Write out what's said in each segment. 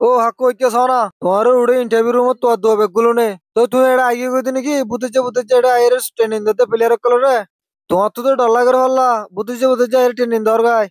ও হাক্কু ইকে সনা তোমার উড়ে ইন্টারভিউ রুম তো দো বেগুলো নে তো তুই এটা আগে কইতে নাকি বুঝেছে এটা আইরে ট্রেনিং দিতে প্লেয়ার কলরে তোমার তো ডর লাগে হল্লা বুঝেছে আইরে ট্রেনিং দর গায়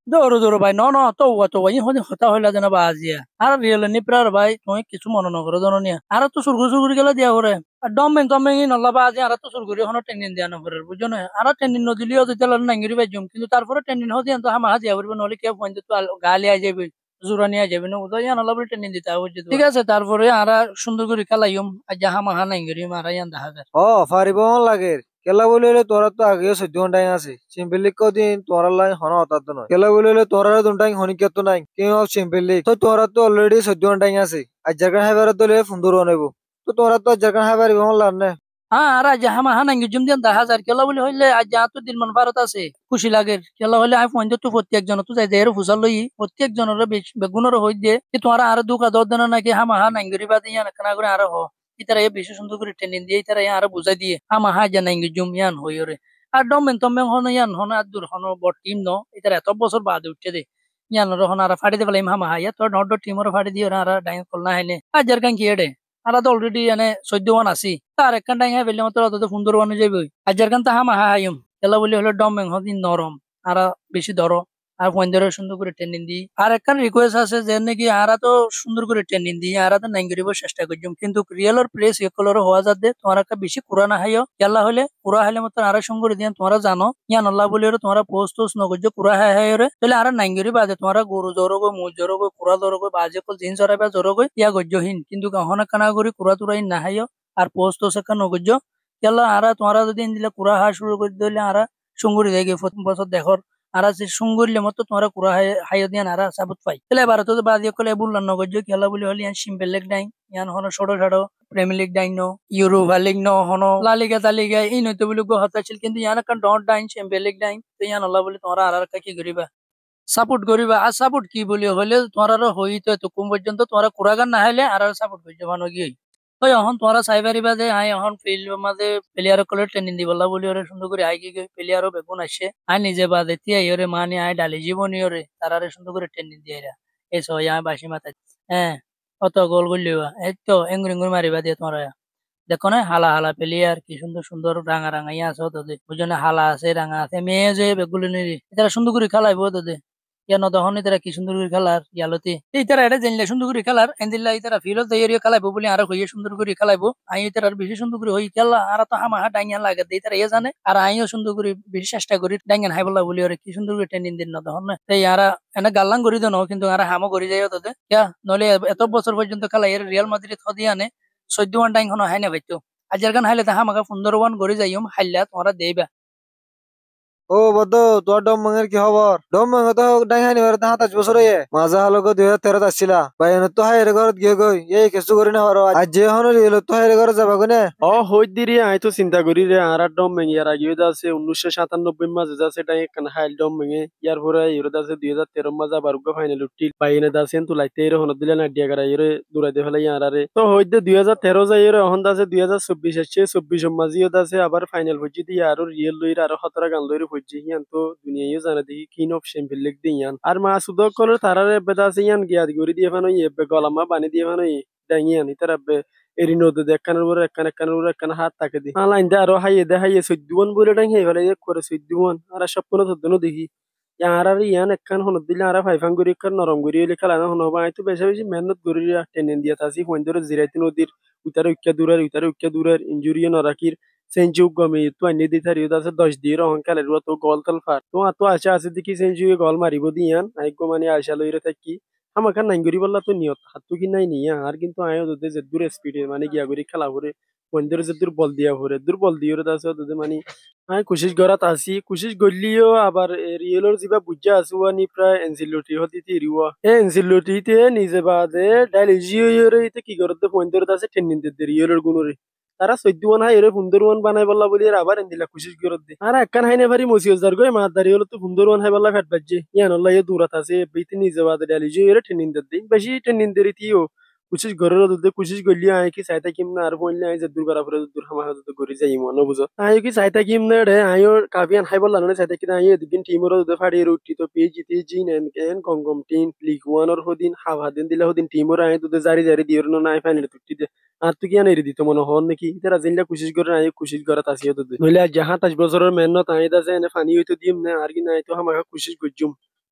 জোরো জোরো ভাই ন তো ভাই হতে হতা হইলা যেন বাজিয়া আর রিয়েল নি প্রার ভাই তুমি কিছু মনে ন করো জানো নিয়া আর তো সুরগুরি গেলে দিয়া করে আর ডমেন ই নল্লা বাজি আর তো সুরগুরি হনো ট্রেনিং দিয়া ন করে বুঝছো না আর ট্রেনিং নদিলিও যেতে নাঙ্গিরি বাই জম কিন্তু তারপরে ট্রেনিং হতে তো হামা হাজিয়া করবে নলে কে পয়েন্ট তো গালি আই যাবে জোরানি আই যাবে না উদয় নল্লা বলে ট্রেনিং দিতে হবে ঠিক আছে তারপরে আর সুন্দর করে খেলাইম আর যাহা মাহা নাঙ্গিরি মারা ইয়ান দেখা যায় ও ফারিব লাগে কেলা বলে হলে তোরা তো আগে 14 ঘন্টায় আছে সিম্পল লিগ কদিন তোরা লাই হনা হতার তো নয় কেলা বলে হলে তোরা দুটাই হনিকে তো নাই কেউ সিম্পল লিগ তো তোরা তো অলরেডি 14 ঘন্টায় আছে আর জায়গা হাইবার দলে সুন্দর আনাইব তো তোরা তো জায়গা হাইবার লাভ না আর আজ হামা হানাঙ্গি জুম দিন 10,000 কেলা বলে হইলে আজ যা তো দিন মান ভারত আছে খুশি লাগে কেলা হইলে আই পয়েন্ট তো প্রত্যেক জন তো যাই দেহের ফুসাল লই প্রত্যেক জনের বেগুনের হই দিয়ে কি তোমারা আর দুকা দর দেন নাকি হামা হানাঙ্গি বাদ ইয়া না করে আর হ ইতারা এ বেশি সুন্দর করে ট্রেনিং দিয়ে ইতারা আর বুঝাই দিয়ে হামা হা জানাঙ্গি জুম ইয়ান হই রে আর ডমেন তমেন হন ইয়ান হন আর দূর হন বড় টিম ন ইতারা এত বছর বাদ উঠছে দে ইয়ান হন আর ফাড়ি দে বলে হামা হাইয়া তোর নট টিমর ফাড়ি দিয়ে আর ডাইং কল না হাইনে আর যার কান কি এডে আর তো অলরেডি এনে 14 আছি তার একখান ডাইং হাই বেলে মতো অত সুন্দর বানু যাবে আর যার কান তা হামা হাইম এলা বলি হলো ডমেন হদিন নরম আর বেশি ধরো আর পয়েন্ট সুন্দর করে ট্রেনিং দিই আর একখান রিকোয়েস্ট আছে যে নাকি আরা তো সুন্দর করে ট্রেনিং দিই আরা তো নাই করিব চেষ্টা করছুম কিন্তু রিয়েলর প্রেস একলর হওয়া যাত দে তোমার একটা বেশি কুরা না হাইও কেলা হলে কুরা হাইলে মতো আরা সঙ্গে দিয়ে তোমরা জানো ইয়ান আল্লাহ বলি তোমরা পোস্ট টোস্ট নগর্য কুরা হাই হাই রে তাহলে আরা নাই করি বাদে তোমরা গরু জড়ো গো মুজ জড়ো গো কুরা জড়ো গো বাজে কল জিন জড়াইবা জড়ো গো ইয়া গজ্যহীন কিন্তু গহনা কানা করি কুরা তুরাই না হাইও আর পোস্ট টোস্ট একটা নগর্য কেলা আরা তোমরা যদি দিলে কুরা হা শুরু করে দিলে আরা সঙ্গুরি দেখে প্রথম বছর দেখর আর আছে সুঙ্গুরলে মতো তোমরা কুড়া হাইয়া দিয়ে নারা সাবুত পাই তাহলে এবার তো বাদিয়ে কলে বুললাম নগর খেলা বলি হলি ইয়ান সিম্পল লেগ ডাইং ইয়ান হনো ছোট ছোট প্রিমিয়ার লিগ ডাইং নো ইউরোপা লিগ নো হনো লা লিগা তা লিগা এই নইতে বলি গো হতাছিল কিন্তু ইয়ান কান ডট ডাইং সিম্পল লিগ ডাইং তো ইয়ান আল্লাহ বলি তোমরা আর কি করিবা সাপোর্ট করিবা আর সাপোর্ট কি বলি হলে তোমরা হইতো তো কম পর্যন্ত তোমরা কুড়াগান না হাইলে আর সাপোর্ট করছো ভানো গিয়ে ওই এখন তোমরা চাইবারিবা যে আই এখন ফিল্ডের মাঝে প্লেয়ার কলে ট্রেনিং দিবলা বলি ওরে সুন্দর করে আই গিয়ে প্লেয়ারও বেগুন আসে আই নিজে বাদ এতিয়া ইরে মানে আই ডালি জীবনী ওরে তারারে সুন্দর করে ট্রেনিং দিয়ে এই সবাই আমি বাসি মাথা হ্যাঁ অত গোল গুলিবা এই তো এঙ্গুর এঙ্গুর মারিবা দিয়ে তোমরা দেখো না হালা হালা প্লেয়ার কি সুন্দর সুন্দর রাঙা রাঙা ইয়া আছে তোদের বুঝছো হালা আছে রাঙা আছে মেয়ে যে বেগুলি নিরি এটা সুন্দর করে খেলাইবো তোদের ইয়ানো দহন ইতারা কি সুন্দর করে খেলার ইয়ালতে ইতারা এটা জানলে সুন্দর করে খেলার এন্দিল্লা ইতারা ফিরত তৈরি খেলাইবো বলে আর হইয়ে সুন্দর করে খেলাইবো আই ইতারা বেশি সুন্দর করে হই খেলা আর তো হামা হা ডাইঙ্গান লাগে ইতারা ইয়ে জানে আর আইও সুন্দর করে বেশি চেষ্টা করি ডাইঙ্গান হাই বলা বলি ওরে কি সুন্দর করে ট্রেনিং দিন না তখন না তাই আর এনে গাল্লাং করি দেন কিন্তু আর হামো করি যাই তোদের ইয়া নলে এত বছর পর্যন্ত খেলা এর রিয়াল মাদ্রিদ হদি আনে 14 ডাইং হনো হাই না ভাইতো আজার গান হাইলে তা হামাকা 15 করে যাইম হাইলা তোমরা দেইবা ও বদ্ধ তোর ডম মঙ্গের কি খবর ডম মঙ্গ তো ডাইহানি নিবার 27 বছর হয়ে মাজা হলো 2013 আসছিলা বাইন তো হাইরে ঘরত গিয়ে গই এই কিছু করি না হরো আজ যে হনো রিয়েল তো হাইরে ঘরে যাবা কোনে ও হই দিরি আই তো চিন্তা করি রে আর ডম মেঙ্গে আর আগে আছে 1997 মাঝে যাচ্ছে তাই কান হাইল ডম মেঙ্গে ইয়ার পরে ইউরো আছে 2013 মাঝে আবার গো ফাইনাল উঠি বাইনে দাসেন তো লাইতে এর হন দিলে না ডিয়া করা ইরে দূরাই দে ফেলাই আর রে তো হই দে 2013 যাই এর হন দাসে 2024 আসছে 24 মাঝেও দাসে আবার ফাইনাল হইছি দি আর রিয়েল লইর আর 17 গান লইর হইছি ইয়ান তো দুনিয়ায় জানা দেখি কিন অফ চ্যাম্পিয়ন লিগ দিয়ান আর মা সুদক কলর তারারে বেদাসে ইয়ান গিয়াদ গরি দিয়ে ফানো ইয়ে গলামা বানি দিয়ে ফানো ডাইয়ান ইতারা এরি নদে একখানের উপরে একখানের উপরে একখান হাত তাকে দি আলাইন দে আরো হাইয়ে 14 বলে ডাই হাই ফেলে করে 14 আর সব কোনো ধরনো দেখি আর ইয়ান একখান হন দিলে আর ফাইফাং করি একখান নরম করি এলে খেলা না হনো বাই তো বেশি বেশি মেহনত করি টেনেন দিয়া তাসি ফোন ধরে জিরাইতে নদীর উতারে উক্কা দূরের ইনজুরি নরাকির সেঞ্চু গমে তো আনি দি থারি আছে 10 দিয়ে রহন খেলের তো গল তল ফার তো তো আশা আছে দেখি সেঞ্চু গল মারিব দিয়ান আই গো মানে আশা লইরে থাকি আমাকে নাই করি বললা তো নিয়ত হাতু কি নাই নিয়া আর কিন্তু আয়ো যদি যে দূর স্পিডে মানে গিয়া করি খেলা করে বন্ধুর যে দুর্বল দিয়া ভরে দুর্বল দিয়ে আছে ওদের মানে আমি কোশিশ করাত আছি কোশিশ করলিও আবার রিয়েলর যা বুঝা আছো আনি প্রায় এনসিলটি হতে তিরিওয়া এনসিলটিতে নিজে বাদে ডাইলিজিও ইতে কি করতে বন্ধুর আছে টেনিন দিতে রিয়েলর গুণরে তারা 14 হাই এর 15 বানাই বললা বলি আর আবার এন্দিলা কোশিশ করত দে আর একখান হাইনে ভারি মসিও জার গই মাত দাঁড়িয়ে হলো তো 15 হাই বললা ফেট বাজে ইয়ান আল্লাহ এ দূরাত আছে বিতি নিজে বাদে ডাইলিজিও এর টেনিন দিতে বেশি টেনিন দেরিতিও কুচিস ঘরের দুধে কুচিস গলি আয় কি চাই থাকিম না আর বললে আয় যে দূর করা পরে দূর হামা হাতে ঘুরি যাই মনে বুঝো আয় কি চাই থাকিম না রে আয়ো কাবিয়ান হাই বললাম না চাই থাকি না আয় দিন টিমের দুধে ফাড়ি রুটি তো পেয়ে জিতে জিন এন কেন গম টিন লিগ ওয়ানের হদিন হাওয়া দিন দিলে হদিন টিমের আয় দুধে জারি জারি দিয়ে না আয় ফাইনাল তুটি দে আর তুই কি আনে দিত মনে হন নাকি তারা জিনলা কুচিস করে আয় কুচিস করে তাসিয়ে দুধে নইলে যাহা 5 বছরের মেহনত আয় দাসে এনে ফানি হইতো দিম না আর কি না তো হামা কুচিস গজুম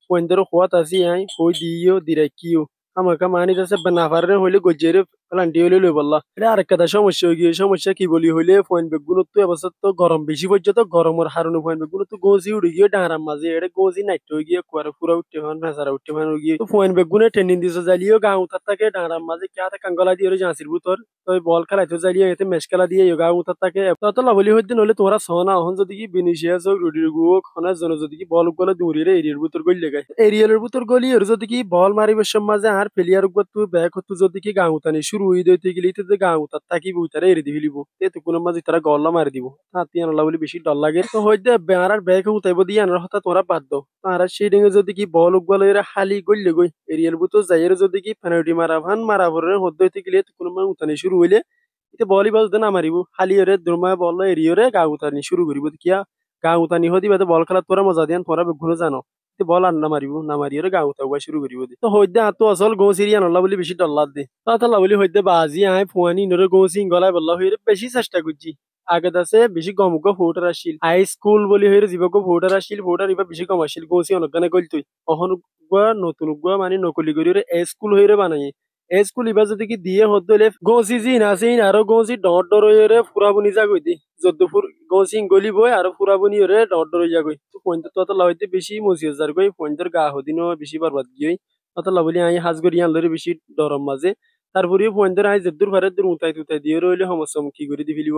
পয়েন্টের হওয়া তাসি আয় হই দিও দিরাকিও আমাকে মানি যাচ্ছে নাফারে হইলে গজেরে প্লান্টি হইলে লই বললা এটা আরেকটা সমস্যা হয়ে গিয়ে সমস্যা কি বলি হইলে পয়েন্ট বেগুলো তো এবছর তো গরম বেশি পর্যন্ত গরমের হারণে পয়েন্ট বেগুলো তো গজি উড়ে গিয়ে ডাঁড়ার মাঝে এটা গজি নাইট হয়ে গিয়ে কুয়ারে পুরা উঠতে হন ভেসারা উঠতে হন গিয়ে তো পয়েন্ট বেগুনে ট্রেনিং দিছে জ্বালিয়েও গাঁ উঠার থাকে ডাঁড়ার মাঝে কে হাতে কাঙ্গলা দিয়ে জাঁচির ভিতর তো বল খেলাইতো জ্বালিয়ে এতে মেশ খেলা দিয়ে গাঁ উঠার থাকে তত লাভলি হইতে নলে তোরা সনা হন যদি কি বিনিশিয়াস হোক রুডির গো খনার জন্য যদি কি বল গলে দৌড়িয়ে এরিয়ার ভিতর গলি লেগায় এরিয়ালের ভিতর গলি এর যদি কি বল মারিবার মাঝে আর প্লেয়ার ব্যাক হতো যদি কি গাঁ উঠানি শুরু হয়ে দিতে গেলে তো গাঁ উঠার থাকি উঠারে এড়ে দিয়ে ফেলিব এতে কোনো মাঝে তারা গল্লা মারি দিব হাতি আনলা বলে বেশি ডর লাগে তো হইতে বেড়ার ব্যাগ উঠাইব দিয়ে আনার হতা তোরা বাদ দাও আর সেই ডিঙে যদি কি বল গলে হালি গললে গই এরিয়াল বুতো যাইয়ের যদি কি পেনাল্টি মারা ভান মারা ভরে হদ হইতে গেলে কোনো মানে উঠানি শুরু হইলে এতে বলই বাজ না মারিব হালি এরে দ্রমা বল এরিয়রে গা উঠানি শুরু করিব কিয়া গা উঠানি হদি বাদে বল খেলা তোরা মজা দিয়ান তোরা বেগুনো জানো বল আর না মারিব না মারিয়ে গা উঠাবা শুরু করিব তো হইতে আতো আসল গো সিরিয়া নলা বলে বেশি ডল্লার দে তাহলে বলি হইতে বাজি আয় ফুয়ানি নরে গো সিং গলায় বললা হইরে বেশি চেষ্টা করছি আগে দাসে বেশি গমুক ভোটার আসিল হাই স্কুল বলি হইরে জীবক ভোটার আসিল ভোটার এবার বেশি কম আসিল গো সি অনগানে গল তুই অহন গুয়া নতুন গুয়া মানে নকলি করি এ স্কুল হইরে বানাই এ স্কুল এবার যদি কি দিয়ে হদলে গোসি জি নাসিন আরো গোসি ডর ডর হইরে ফুরাবনি যা কই দি যদ্দপুর গোসিং গলি বই আর ফুরাবনি হইরে ডর ডর যা কই তো পয়েন্ট তো লাইতে বেশি মসিয়ার কই পয়েন্টের গা হদিনও বেশি বরবাদ গই অত লাবলি আই হাজগরি আনলরে বেশি ডরম মাঝে তারপরে পয়েন্টের আই যদ্দুর ফারে দূর উতাই তুতাই দিয়ে রইলে সমস্যা কি করে দি ফেলিব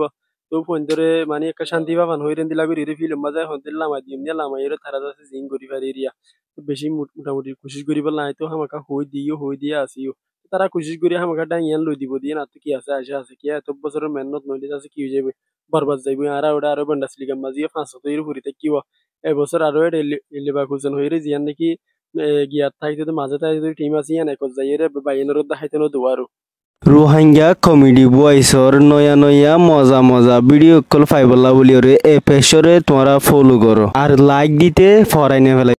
তো পয়েন্টরে মানে একটা শান্তি পাবান হইরে দিলা করি রে ফিল্ম মাঝে হদিন লামা দিম নিয়া লামা এর তারা যাচ্ছে জিং করি পারি এরিয়া তো বেশি মোটামুটি কোশিশ করি বল নাই তো আমাকে হই দিয়ে আসিও তারা কোশিশ করি আমাকে ডাইয়ান লই দিব দিয়ে না তো কি আছে আছে কি এত বছরের মেহনত নইলে আছে কি হয়ে যাবে বরবাদ যাইব আর ওটা আরো বান্ডাসলিগা মাঝিয়ে 500 তৈরি ফুরিতে কি এবছর আরো এলিবা খুঁজেন হইরে জিয়ান নাকি গিয়ার থাকতে তো মাঝে তাই টিম আছে ইয়ান এক যাইরে বাইনের দেখাইতে নো দুয়ারো রোহিঙ্গা কমেডি বয়সর নয়া নয়া মজা মজা ভিডিও কল ফাইবলা বলি এ পেশরে তোমরা ফলো করো আর লাইক দিতে ফরাইনে ফেলে